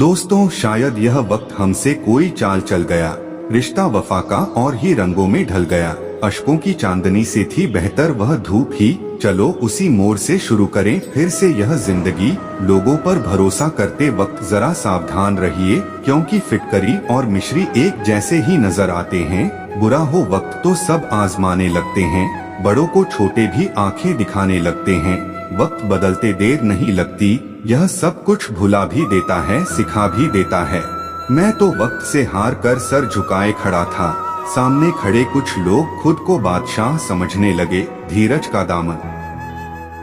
दोस्तों, शायद यह वक्त हमसे कोई चाल चल गया, रिश्ता वफा का और ही रंगों में ढल गया। अशकों की चांदनी से थी बेहतर वह धूप ही, चलो उसी मोड़ से शुरू करें फिर से यह जिंदगी। लोगों पर भरोसा करते वक्त जरा सावधान रहिए, क्योंकि फिटकरी और मिश्री एक जैसे ही नजर आते हैं। बुरा हो वक्त तो सब आजमाने लगते हैं, बड़ों को छोटे भी आंखें दिखाने लगते हैं। वक्त बदलते देर नहीं लगती, यह सब कुछ भुला भी देता है, सिखा भी देता है। मैं तो वक्त से हार कर सर झुकाए खड़ा था, सामने खड़े कुछ लोग खुद को बादशाह समझने लगे। धीरज का दामन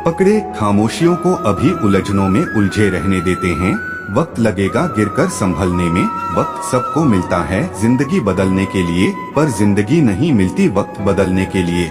पकड़े, खामोशियों को अभी उलझनों में उलझे रहने देते हैं। वक्त लगेगा गिरकर संभलने में, वक्त सबको मिलता है जिंदगी बदलने के लिए, पर जिंदगी नहीं मिलती वक्त बदलने के लिए।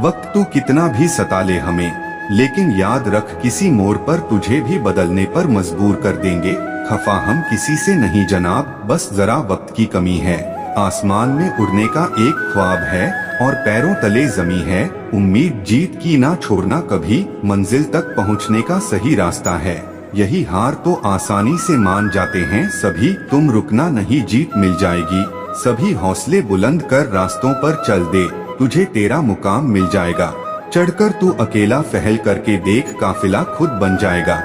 वक्त तू कितना भी सता ले हमें, लेकिन याद रख किसी मोड़ पर तुझे भी बदलने पर मजबूर कर देंगे। खफा हम किसी से नहीं जनाब, बस जरा वक्त की कमी है। आसमान में उड़ने का एक ख्वाब है और पैरों तले जमी है। उम्मीद जीत की ना छोड़ना कभी, मंजिल तक पहुंचने का सही रास्ता है। यही हार तो आसानी से मान जाते हैं सभी, तुम रुकना नहीं जीत मिल जाएगी। सभी हौसले बुलंद कर रास्तों पर चल दे, तुझे तेरा मुकाम मिल जाएगा। चढ़कर तू अकेला फहल करके देख, काफिला खुद बन जाएगा।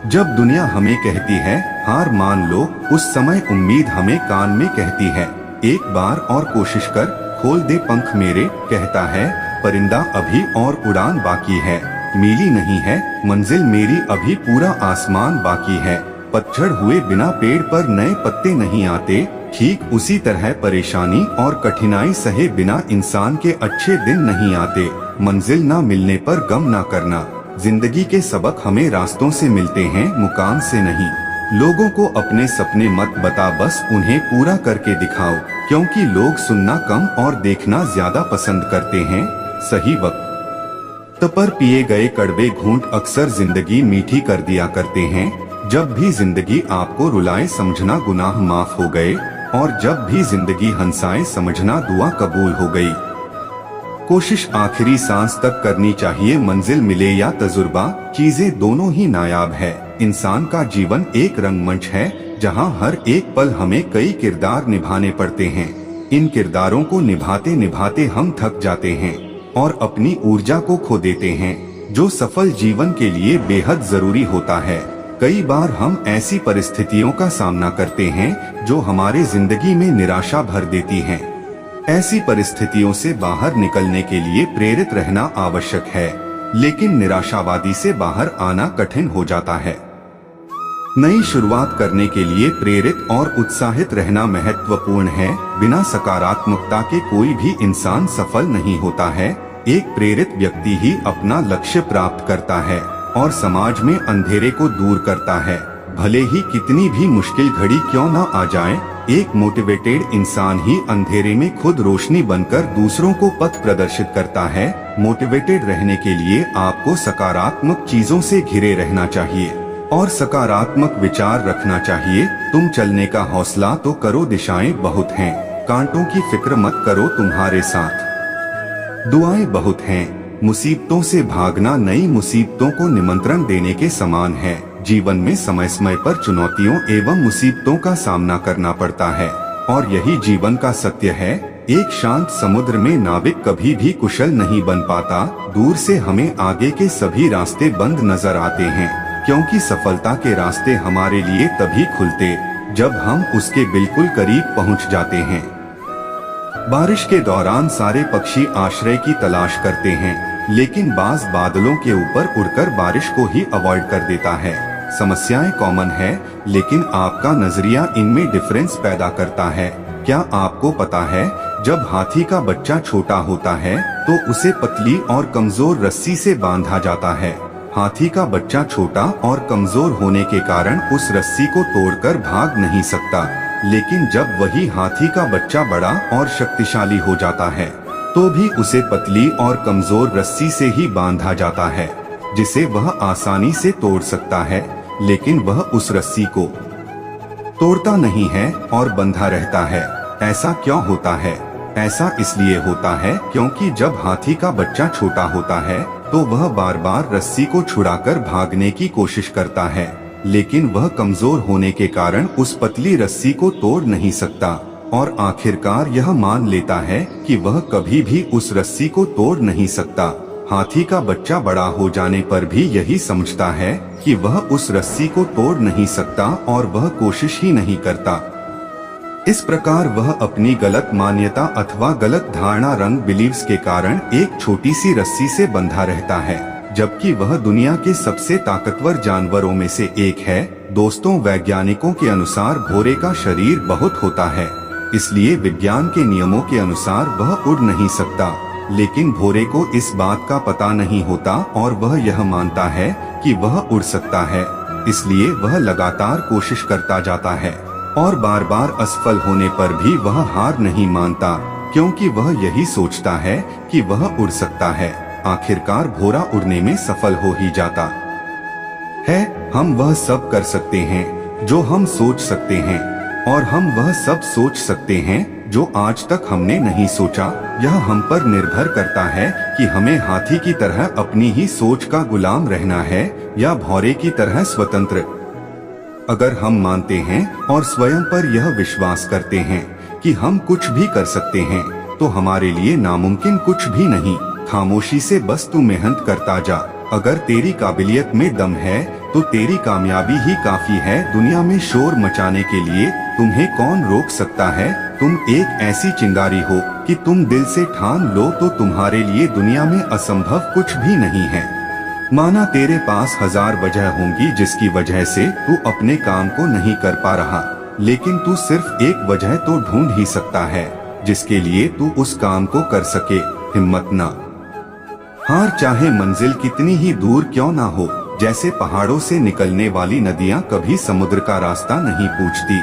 जब दुनिया हमें कहती है हार मान लो, उस समय उम्मीद हमें कान में कहती है एक बार और कोशिश कर, खोल दे पंख मेरे। कहता है परिंदा अभी और उड़ान बाकी है, मिली नहीं है मंजिल मेरी अभी, पूरा आसमान बाकी है। पतझड़ हुए बिना पेड़ पर नए पत्ते नहीं आते, ठीक उसी तरह परेशानी और कठिनाई सहे बिना इंसान के अच्छे दिन नहीं आते। मंजिल ना मिलने पर गम ना करना, जिंदगी के सबक हमें रास्तों से मिलते हैं, मुकाम से नहीं। लोगों को अपने सपने मत बता, बस उन्हें पूरा करके दिखाओ, क्योंकि लोग सुनना कम और देखना ज्यादा पसंद करते हैं। सही वक्त पर पिए गए कड़वे घूंट अक्सर जिंदगी मीठी कर दिया करते हैं। जब भी जिंदगी आपको रुलाए समझना गुनाह माफ हो गए, और जब भी जिंदगी हंसाए समझना दुआ कबूल हो गई। कोशिश आखिरी सांस तक करनी चाहिए, मंजिल मिले या तजुर्बा, चीजें दोनों ही नायाब है। इंसान का जीवन एक रंगमंच है, जहां हर एक पल हमें कई किरदार निभाने पड़ते हैं। इन किरदारों को निभाते निभाते हम थक जाते हैं और अपनी ऊर्जा को खो देते हैं, जो सफल जीवन के लिए बेहद जरूरी होता है। कई बार हम ऐसी परिस्थितियों का सामना करते हैं जो हमारे जिंदगी में निराशा भर देती हैं। ऐसी परिस्थितियों से बाहर निकलने के लिए प्रेरित रहना आवश्यक है, लेकिन निराशावादी से बाहर आना कठिन हो जाता है। नई शुरुआत करने के लिए प्रेरित और उत्साहित रहना महत्वपूर्ण है। बिना सकारात्मकता के कोई भी इंसान सफल नहीं होता है। एक प्रेरित व्यक्ति ही अपना लक्ष्य प्राप्त करता है और समाज में अंधेरे को दूर करता है। भले ही कितनी भी मुश्किल घड़ी क्यों न आ जाए, एक मोटिवेटेड इंसान ही अंधेरे में खुद रोशनी बनकर दूसरों को पथ प्रदर्शित करता है। मोटिवेटेड रहने के लिए आपको सकारात्मक चीजों से घिरे रहना चाहिए और सकारात्मक विचार रखना चाहिए। तुम चलने का हौसला तो करो, दिशाएं बहुत हैं, कांटों की फिक्र मत करो, तुम्हारे साथ दुआएं बहुत हैं। मुसीबतों से भागना नई मुसीबतों को निमंत्रण देने के समान है। जीवन में समय समय पर चुनौतियों एवं मुसीबतों का सामना करना पड़ता है, और यही जीवन का सत्य है। एक शांत समुद्र में नाविक कभी भी कुशल नहीं बन पाता। दूर से हमें आगे के सभी रास्ते बंद नजर आते हैं, क्योंकि सफलता के रास्ते हमारे लिए तभी खुलते जब हम उसके बिल्कुल करीब पहुंच जाते हैं। बारिश के दौरान सारे पक्षी आश्रय की तलाश करते हैं, लेकिन बाज बादलों के ऊपर उड़कर बारिश को ही अवॉइड कर देता है। समस्याएं कॉमन है, लेकिन आपका नजरिया इनमें डिफरेंस पैदा करता है। क्या आपको पता है, जब हाथी का बच्चा छोटा होता है तो उसे पतली और कमजोर रस्सी से बांधा जाता है। हाथी का बच्चा छोटा और कमजोर होने के कारण उस रस्सी को तोड़कर भाग नहीं सकता, लेकिन जब वही हाथी का बच्चा बड़ा और शक्तिशाली हो जाता है तो भी उसे पतली और कमजोर रस्सी से ही बांधा जाता है, जिसे वह आसानी से तोड़ सकता है, लेकिन वह उस रस्सी को तोड़ता नहीं है और बंधा रहता है। ऐसा क्यों होता है? ऐसा इसलिए होता है क्योंकि जब हाथी का बच्चा छोटा होता है तो वह बार बार रस्सी को छुड़ाकर भागने की कोशिश करता है, लेकिन वह कमजोर होने के कारण उस पतली रस्सी को तोड़ नहीं सकता और आखिरकार यह मान लेता है कि वह कभी भी उस रस्सी को तोड़ नहीं सकता। हाथी का बच्चा बड़ा हो जाने पर भी यही समझता है कि वह उस रस्सी को तोड़ नहीं सकता और वह कोशिश ही नहीं करता। इस प्रकार वह अपनी गलत मान्यता अथवा गलत धारणा रंग बिलीव्स के कारण एक छोटी सी रस्सी से बंधा रहता है, जबकि वह दुनिया के सबसे ताकतवर जानवरों में से एक है। दोस्तों, वैज्ञानिकों के अनुसार भौरे का शरीर बहुत होता है, इसलिए विज्ञान के नियमों के अनुसार वह उड़ नहीं सकता। लेकिन भौरे को इस बात का पता नहीं होता और वह यह मानता है कि वह उड़ सकता है, इसलिए वह लगातार कोशिश करता जाता है और बार बार असफल होने पर भी वह हार नहीं मानता, क्योंकि वह यही सोचता है कि वह उड़ सकता है। आखिरकार भौरा उड़ने में सफल हो ही जाता है। हम वह सब कर सकते हैं जो हम सोच सकते हैं, और हम वह सब सोच सकते हैं जो आज तक हमने नहीं सोचा। यह हम पर निर्भर करता है कि हमें हाथी की तरह अपनी ही सोच का गुलाम रहना है या भौरे की तरह स्वतंत्र। अगर हम मानते हैं और स्वयं पर यह विश्वास करते हैं कि हम कुछ भी कर सकते हैं, तो हमारे लिए नामुमकिन कुछ भी नहीं। खामोशी से बस तू मेहनत करता जा। अगर तेरी काबिलियत में दम है तो तेरी कामयाबी ही काफी है दुनिया में शोर मचाने के लिए। तुम्हें कौन रोक सकता है? तुम एक ऐसी चिंगारी हो कि तुम दिल से ठान लो तो तुम्हारे लिए दुनिया में असंभव कुछ भी नहीं है। माना तेरे पास 1000 वजह होंगी जिसकी वजह से तू अपने काम को नहीं कर पा रहा, लेकिन तू सिर्फ एक वजह तो ढूंढ ही सकता है जिसके लिए तू उस काम को कर सके। हिम्मत ना हार, चाहे मंजिल कितनी ही दूर क्यों ना हो। जैसे पहाड़ों से निकलने वाली नदियां कभी समुद्र का रास्ता नहीं पूछती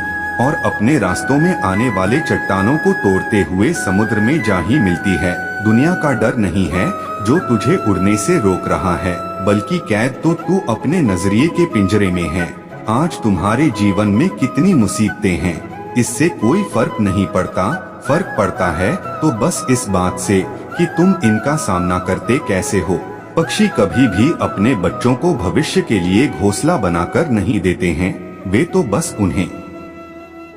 और अपने रास्तों में आने वाले चट्टानों को तोड़ते हुए समुद्र में जा ही मिलती है। दुनिया का डर नहीं है जो तुझे उड़ने से रोक रहा है, बल्कि कैद तो तू अपने नजरिए के पिंजरे में है। आज तुम्हारे जीवन में कितनी मुसीबतें हैं, इससे कोई फर्क नहीं पड़ता। फर्क पड़ता है तो बस इस बात से कि तुम इनका सामना करते कैसे हो। पक्षी कभी भी अपने बच्चों को भविष्य के लिए घोंसला बनाकर नहीं देते हैं, वे तो बस उन्हें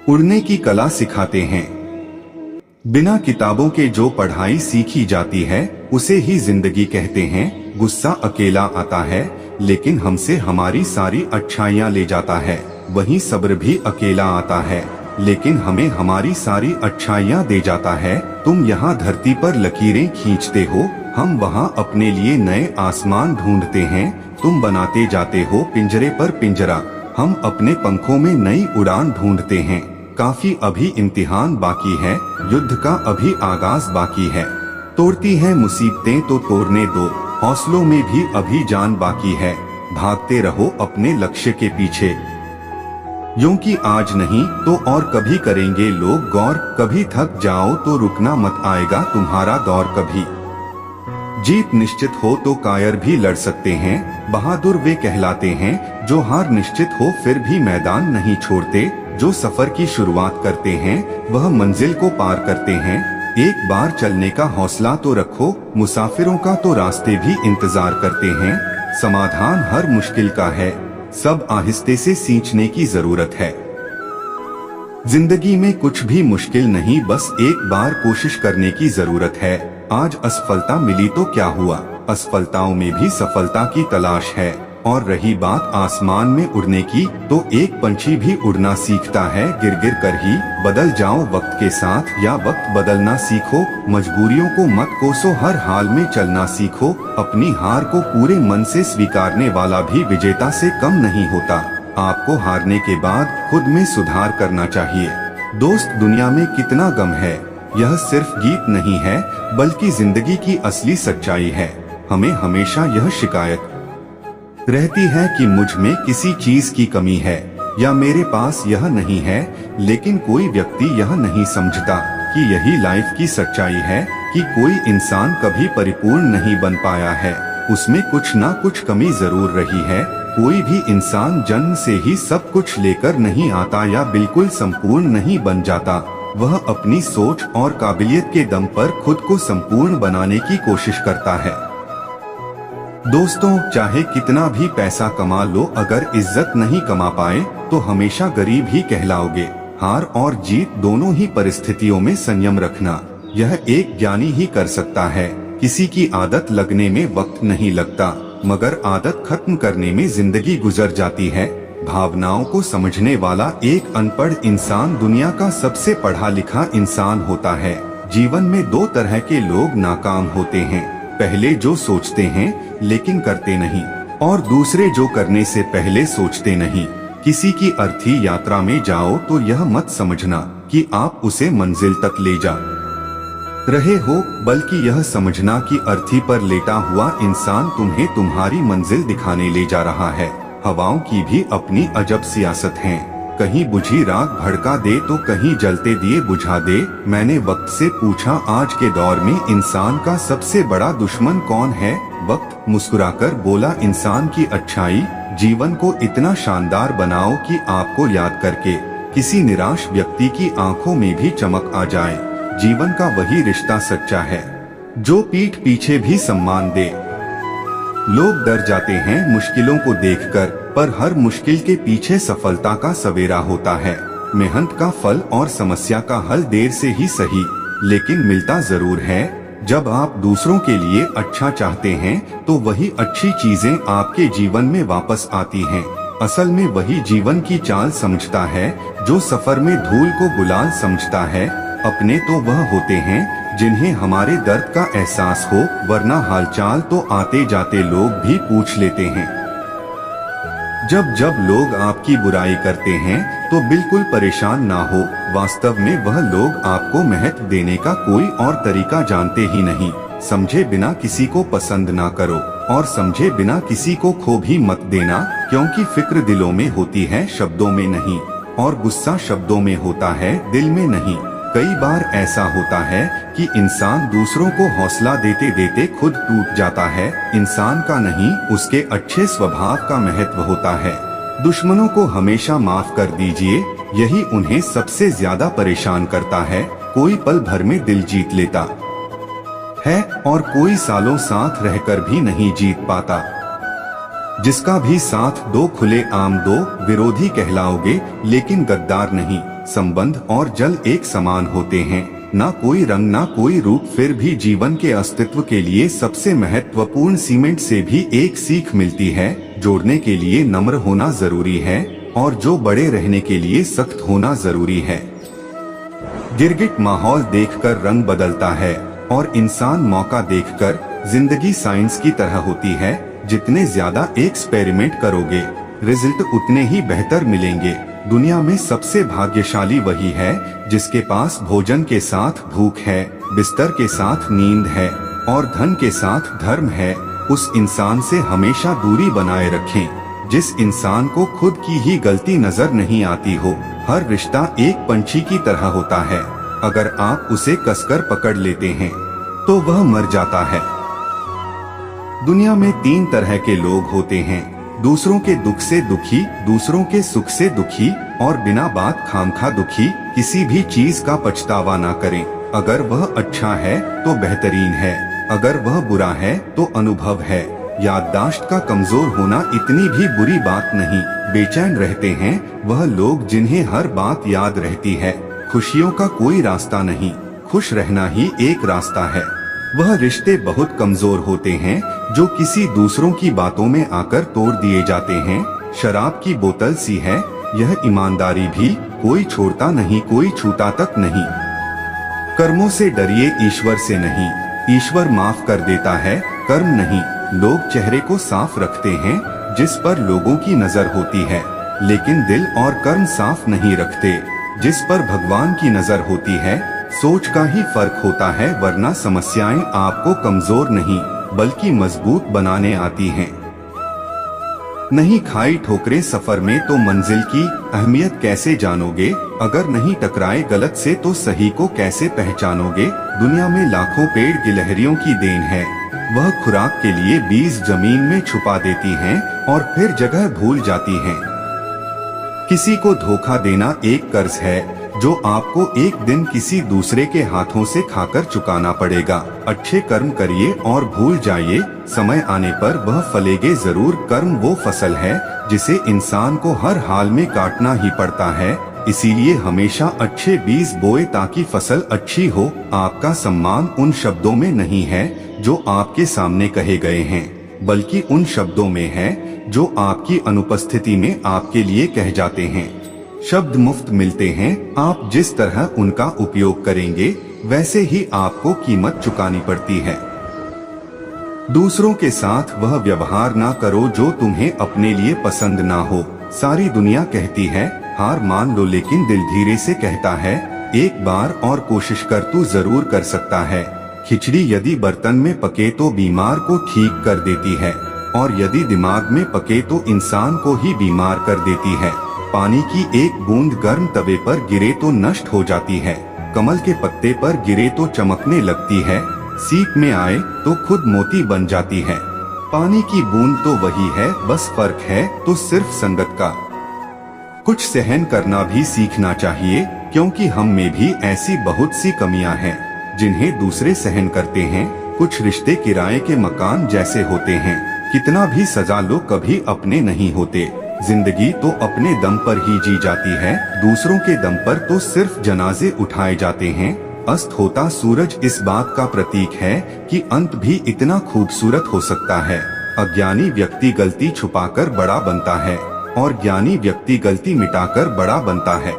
उड़ने की कला सिखाते हैं। बिना किताबों के जो पढ़ाई सीखी जाती है उसे ही जिंदगी कहते हैं। गुस्सा अकेला आता है लेकिन हमसे हमारी सारी अच्छाइयाँ ले जाता है। वहीं सब्र भी अकेला आता है लेकिन हमें हमारी सारी अच्छाइयाँ दे जाता है। तुम यहाँ धरती पर लकीरें खींचते हो, हम वहाँ अपने लिए नए आसमान ढूंढते हैं। तुम बनाते जाते हो पिंजरे पर पिंजरा, हम अपने पंखों में नई उड़ान ढूंढते हैं। काफी अभी इम्तिहान बाकी है, युद्ध का अभी आगाज बाकी है। तोड़ती हैं मुसीबतें तो तोड़ने दो, हौसलों में भी अभी जान बाकी है। भागते रहो अपने लक्ष्य के पीछे, यूं कि आज नहीं तो और कभी करेंगे लोग गौर। कभी थक जाओ तो रुकना मत, आएगा तुम्हारा दौर कभी। जीत निश्चित हो तो कायर भी लड़ सकते हैं। बहादुर वे कहलाते हैं जो हार निश्चित हो फिर भी मैदान नहीं छोड़ते। जो सफर की शुरुआत करते हैं वह मंजिल को पार करते हैं। एक बार चलने का हौसला तो रखो, मुसाफिरों का तो रास्ते भी इंतजार करते हैं। समाधान हर मुश्किल का है, सब आहिस्ते से सींचने की जरूरत है। जिंदगी में कुछ भी मुश्किल नहीं, बस एक बार कोशिश करने की जरूरत है। आज असफलता मिली तो क्या हुआ, असफलताओं में भी सफलता की तलाश है। और रही बात आसमान में उड़ने की, तो एक पंछी भी उड़ना सीखता है गिर गिर कर ही। बदल जाओ वक्त के साथ या वक्त बदलना सीखो। मजबूरियों को मत कोसो, हर हाल में चलना सीखो। अपनी हार को पूरे मन से स्वीकारने वाला भी विजेता से कम नहीं होता। आपको हारने के बाद खुद में सुधार करना चाहिए। दोस्त, दुनिया में कितना गम है, यह सिर्फ गीत नहीं है बल्कि जिंदगी की असली सच्चाई है। हमें हमेशा यह शिकायत रहती है कि मुझ में किसी चीज की कमी है या मेरे पास यह नहीं है, लेकिन कोई व्यक्ति यह नहीं समझता कि यही लाइफ की सच्चाई है कि कोई इंसान कभी परिपूर्ण नहीं बन पाया है, उसमें कुछ ना कुछ कमी जरूर रही है। कोई भी इंसान जन्म से ही सब कुछ लेकर नहीं आता या बिल्कुल संपूर्ण नहीं बन जाता। वह अपनी सोच और काबिलियत के दम पर खुद को संपूर्ण बनाने की कोशिश करता है। दोस्तों, चाहे कितना भी पैसा कमा लो, अगर इज्जत नहीं कमा पाए तो हमेशा गरीब ही कहलाओगे। हार और जीत दोनों ही परिस्थितियों में संयम रखना, यह एक ज्ञानी ही कर सकता है। किसी की आदत लगने में वक्त नहीं लगता, मगर आदत खत्म करने में जिंदगी गुजर जाती है। भावनाओं को समझने वाला एक अनपढ़ इंसान दुनिया का सबसे पढ़ा लिखा इंसान होता है। जीवन में दो तरह के लोग नाकाम होते हैं, पहले जो सोचते हैं लेकिन करते नहीं, और दूसरे जो करने से पहले सोचते नहीं। किसी की अर्थी यात्रा में जाओ तो यह मत समझना कि आप उसे मंजिल तक ले जा रहे हो, बल्कि यह समझना कि अर्थी पर लेटा हुआ इंसान तुम्हें तुम्हारी मंजिल दिखाने ले जा रहा है। हवाओं की भी अपनी अजब सियासत है, कहीं बुझी राख भड़का दे तो कहीं जलते दिए बुझा दे। मैंने वक्त से पूछा, आज के दौर में इंसान का सबसे बड़ा दुश्मन कौन है? वक्त मुस्कुराकर बोला, इंसान की अच्छाई। जीवन को इतना शानदार बनाओ कि आपको याद करके किसी निराश व्यक्ति की आंखों में भी चमक आ जाए। जीवन का वही रिश्ता सच्चा है जो पीठ पीछे भी सम्मान दे। लोग डर जाते हैं मुश्किलों को देखकर, पर हर मुश्किल के पीछे सफलता का सवेरा होता है। मेहनत का फल और समस्या का हल देर से ही सही, लेकिन मिलता जरूर है। जब आप दूसरों के लिए अच्छा चाहते हैं तो वही अच्छी चीजें आपके जीवन में वापस आती हैं। असल में वही जीवन की चाल समझता है जो सफर में धूल को गुलाल समझता है। अपने तो वह होते हैं जिन्हें हमारे दर्द का एहसास हो, वरना हालचाल तो आते जाते लोग भी पूछ लेते हैं। जब जब लोग आपकी बुराई करते हैं तो बिल्कुल परेशान ना हो, वास्तव में वह लोग आपको महत्व देने का कोई और तरीका जानते ही नहीं। समझे बिना किसी को पसंद ना करो, और समझे बिना किसी को खो भी मत देना, क्योंकि फिक्र दिलों में होती है, शब्दों में नहीं, और गुस्सा शब्दों में होता है, दिल में नहीं। कई बार ऐसा होता है कि इंसान दूसरों को हौसला देते देते खुद टूट जाता है। इंसान का नहीं, उसके अच्छे स्वभाव का महत्व होता है। दुश्मनों को हमेशा माफ कर दीजिए, यही उन्हें सबसे ज्यादा परेशान करता है। कोई पल भर में दिल जीत लेता है और कोई सालों साथ रहकर भी नहीं जीत पाता। जिसका भी साथ दो खुले आम दो, विरोधी कहलाओगे लेकिन गद्दार नहीं। संबंध और जल एक समान होते हैं, ना कोई रंग ना कोई रूप, फिर भी जीवन के अस्तित्व के लिए सबसे महत्वपूर्ण सीमेंट से भी एक सीख मिलती है। जोड़ने के लिए नम्र होना जरूरी है, और जो बड़े रहने के लिए सख्त होना जरूरी है। गिरगिट माहौल देखकर रंग बदलता है, और इंसान मौका देखकर। जिंदगी साइंस की तरह होती है, जितने ज्यादा एक्सपेरिमेंट करोगे रिजल्ट उतने ही बेहतर मिलेंगे। दुनिया में सबसे भाग्यशाली वही है जिसके पास भोजन के साथ भूख है, बिस्तर के साथ नींद है, और धन के साथ धर्म है। उस इंसान से हमेशा दूरी बनाए रखें जिस इंसान को खुद की ही गलती नजर नहीं आती हो। हर रिश्ता एक पंछी की तरह होता है, अगर आप उसे कसकर पकड़ लेते हैं तो वह मर जाता है। दुनिया में तीन तरह के लोग होते हैं, दूसरों के दुख से दुखी, दूसरों के सुख से दुखी, और बिना बात खामखा दुखी। किसी भी चीज का पछतावा ना करें, अगर वह अच्छा है तो बेहतरीन है, अगर वह बुरा है तो अनुभव है। याददाश्त का कमजोर होना इतनी भी बुरी बात नहीं। बेचैन रहते हैं वह लोग जिन्हें हर बात याद रहती है। खुशियों का कोई रास्ता नहीं, खुश रहना ही एक रास्ता है। वह रिश्ते बहुत कमजोर होते हैं जो किसी दूसरों की बातों में आकर तोड़ दिए जाते हैं। शराब की बोतल सी है यह ईमानदारी भी, कोई छोड़ता नहीं, कोई छूता तक नहीं। कर्मों से डरिए, ईश्वर से नहीं। ईश्वर माफ कर देता है, कर्म नहीं। लोग चेहरे को साफ रखते हैं जिस पर लोगों की नजर होती है, लेकिन दिल और कर्म साफ नहीं रखते जिस पर भगवान की नजर होती है। सोच का ही फर्क होता है, वरना समस्याएं आपको कमजोर नहीं बल्कि मजबूत बनाने आती हैं। नहीं खाई ठोकरें सफर में तो मंजिल की अहमियत कैसे जानोगे? अगर नहीं टकराए गलत से तो सही को कैसे पहचानोगे? दुनिया में लाखों पेड़ गिलहरियों की देन है, वह खुराक के लिए बीज जमीन में छुपा देती हैं और फिर जगह भूल जाती हैं। किसी को धोखा देना एक कर्ज है जो आपको एक दिन किसी दूसरे के हाथों से खाकर चुकाना पड़ेगा। अच्छे कर्म करिए और भूल जाइए, समय आने पर वह फलेंगे जरूर। कर्म वो फसल है जिसे इंसान को हर हाल में काटना ही पड़ता है, इसीलिए हमेशा अच्छे बीज बोए ताकि फसल अच्छी हो। आपका सम्मान उन शब्दों में नहीं है जो आपके सामने कहे गए हैं, बल्कि उन शब्दों में है जो आपकी अनुपस्थिति में आपके लिए कह जाते हैं। शब्द मुफ्त मिलते हैं, आप जिस तरह उनका उपयोग करेंगे वैसे ही आपको कीमत चुकानी पड़ती है। दूसरों के साथ वह व्यवहार ना करो जो तुम्हें अपने लिए पसंद ना हो। सारी दुनिया कहती है हार मान लो, लेकिन दिल धीरे से कहता है एक बार और कोशिश कर, तू जरूर कर सकता है। खिचड़ी यदि बर्तन में पके तो बीमार को ठीक कर देती है, और यदि दिमाग में पके तो इंसान को ही बीमार कर देती है। पानी की एक बूंद गर्म तवे पर गिरे तो नष्ट हो जाती है, कमल के पत्ते पर गिरे तो चमकने लगती है, सीप में आए तो खुद मोती बन जाती है। पानी की बूंद तो वही है, बस फर्क है तो सिर्फ संगत का। कुछ सहन करना भी सीखना चाहिए, क्योंकि हम में भी ऐसी बहुत सी कमियां हैं जिन्हें दूसरे सहन करते हैं। कुछ रिश्ते किराए के मकान जैसे होते हैं, कितना भी सजा लो कभी अपने नहीं होते। जिंदगी तो अपने दम पर ही जी जाती है, दूसरों के दम पर तो सिर्फ जनाजे उठाए जाते हैं। अस्त होता सूरज इस बात का प्रतीक है कि अंत भी इतना खूबसूरत हो सकता है। अज्ञानी व्यक्ति गलती छुपाकर बड़ा बनता है, और ज्ञानी व्यक्ति गलती मिटाकर बड़ा बनता है।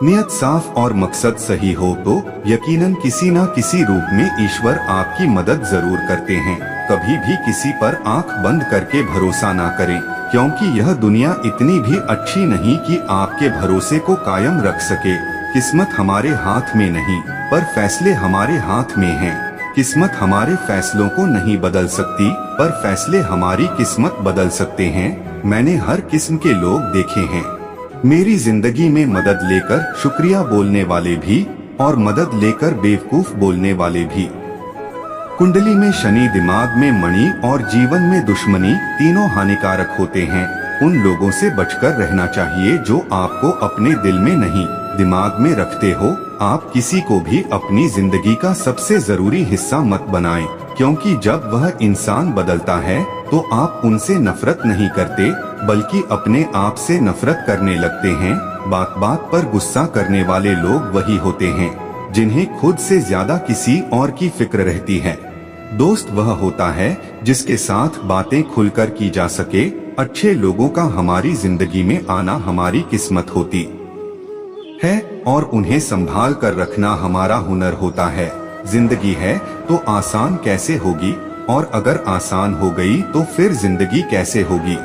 नियत साफ और मकसद सही हो तो यकीनन किसी न किसी रूप में ईश्वर आपकी मदद जरूर करते हैं। कभी भी किसी पर आंख बंद करके भरोसा ना करें, क्योंकि यह दुनिया इतनी भी अच्छी नहीं कि आपके भरोसे को कायम रख सके। किस्मत हमारे हाथ में नहीं, पर फैसले हमारे हाथ में हैं। किस्मत हमारे फैसलों को नहीं बदल सकती, पर फैसले हमारी किस्मत बदल सकते हैं। मैंने हर किस्म के लोग देखे हैं, मेरी जिंदगी में मदद लेकर शुक्रिया बोलने वाले भी और मदद लेकर बेवकूफ बोलने वाले भी। कुंडली में शनि, दिमाग में मणि और जीवन में दुश्मनी तीनों हानिकारक होते हैं। उन लोगों से बचकर रहना चाहिए जो आपको अपने दिल में नहीं दिमाग में रखते हो। आप किसी को भी अपनी जिंदगी का सबसे जरूरी हिस्सा मत बनाएं, क्योंकि जब वह इंसान बदलता है तो आप उनसे नफरत नहीं करते, बल्कि अपने आप से नफरत करने लगते हैं। बात बात पर गुस्सा करने वाले लोग वही होते हैं जिन्हें खुद से ज्यादा किसी और की फिक्र रहती है। दोस्त वह होता है जिसके साथ बातें खुलकर की जा सके। अच्छे लोगों का हमारी जिंदगी में आना हमारी किस्मत होती है, और उन्हें संभाल कर रखना हमारा हुनर होता है। जिंदगी है तो आसान कैसे होगी, और अगर आसान हो गई तो फिर जिंदगी कैसे होगी।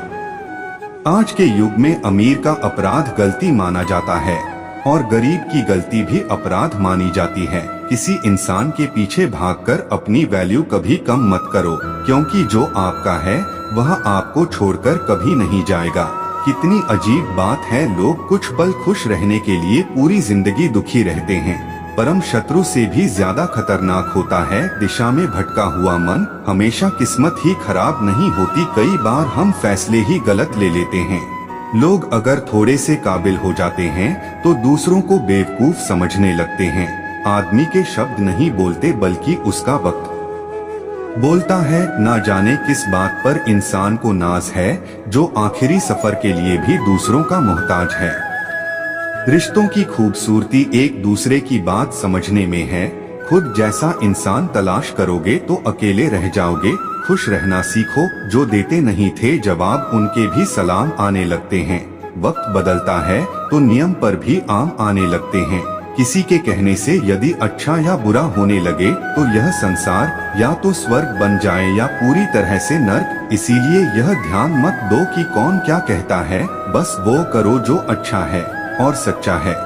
आज के युग में अमीर का अपराध गलती माना जाता है, और गरीब की गलती भी अपराध मानी जाती है। किसी इंसान के पीछे भागकर अपनी वैल्यू कभी कम मत करो, क्योंकि जो आपका है वह आपको छोड़कर कभी नहीं जाएगा। कितनी अजीब बात है, लोग कुछ पल खुश रहने के लिए पूरी जिंदगी दुखी रहते हैं। परम शत्रु से भी ज्यादा खतरनाक होता है दिशा में भटका हुआ मन। हमेशा किस्मत ही खराब नहीं होती, कई बार हम फैसले ही गलत ले लेते हैं। लोग अगर थोड़े से काबिल हो जाते हैं तो दूसरों को बेवकूफ समझने लगते हैं। आदमी के शब्द नहीं बोलते, बल्कि उसका वक्त बोलता है। ना जाने किस बात पर इंसान को नाज है, जो आखिरी सफर के लिए भी दूसरों का मोहताज है। रिश्तों की खूबसूरती एक दूसरे की बात समझने में है। खुद जैसा इंसान तलाश करोगे तो अकेले रह जाओगे। खुश रहना सीखो, जो देते नहीं थे जवाब उनके भी सलाम आने लगते हैं। वक्त बदलता है तो नियम पर भी आम आने लगते हैं। किसी के कहने से यदि अच्छा या बुरा होने लगे तो यह संसार या तो स्वर्ग बन जाए या पूरी तरह से नर्क। इसीलिए यह ध्यान मत दो कि कौन क्या कहता है, बस वो करो जो अच्छा है और सच्चा है।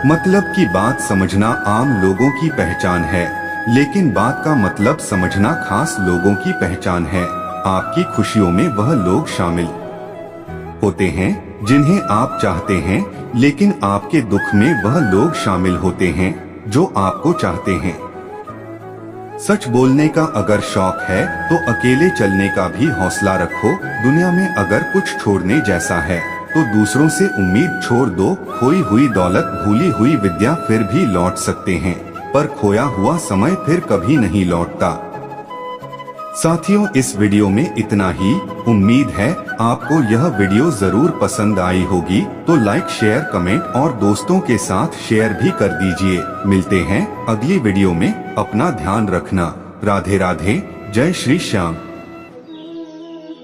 मतलब की बात समझना आम लोगों की पहचान है, लेकिन बात का मतलब समझना खास लोगों की पहचान है। आपकी खुशियों में वह लोग शामिल होते हैं जिन्हें आप चाहते हैं, लेकिन आपके दुख में वह लोग शामिल होते हैं जो आपको चाहते हैं। सच बोलने का अगर शौक है तो अकेले चलने का भी हौसला रखो। दुनिया में अगर कुछ छोड़ने जैसा है तो दूसरों से उम्मीद छोड़ दो। खोई हुई दौलत, भूली हुई विद्या फिर भी लौट सकते हैं, पर खोया हुआ समय फिर कभी नहीं लौटता। साथियों, इस वीडियो में इतना ही। उम्मीद है आपको यह वीडियो जरूर पसंद आई होगी, तो लाइक, शेयर, कमेंट और दोस्तों के साथ शेयर भी कर दीजिए। मिलते हैं अगली वीडियो में। अपना ध्यान रखना। राधे राधे। जय श्री श्याम।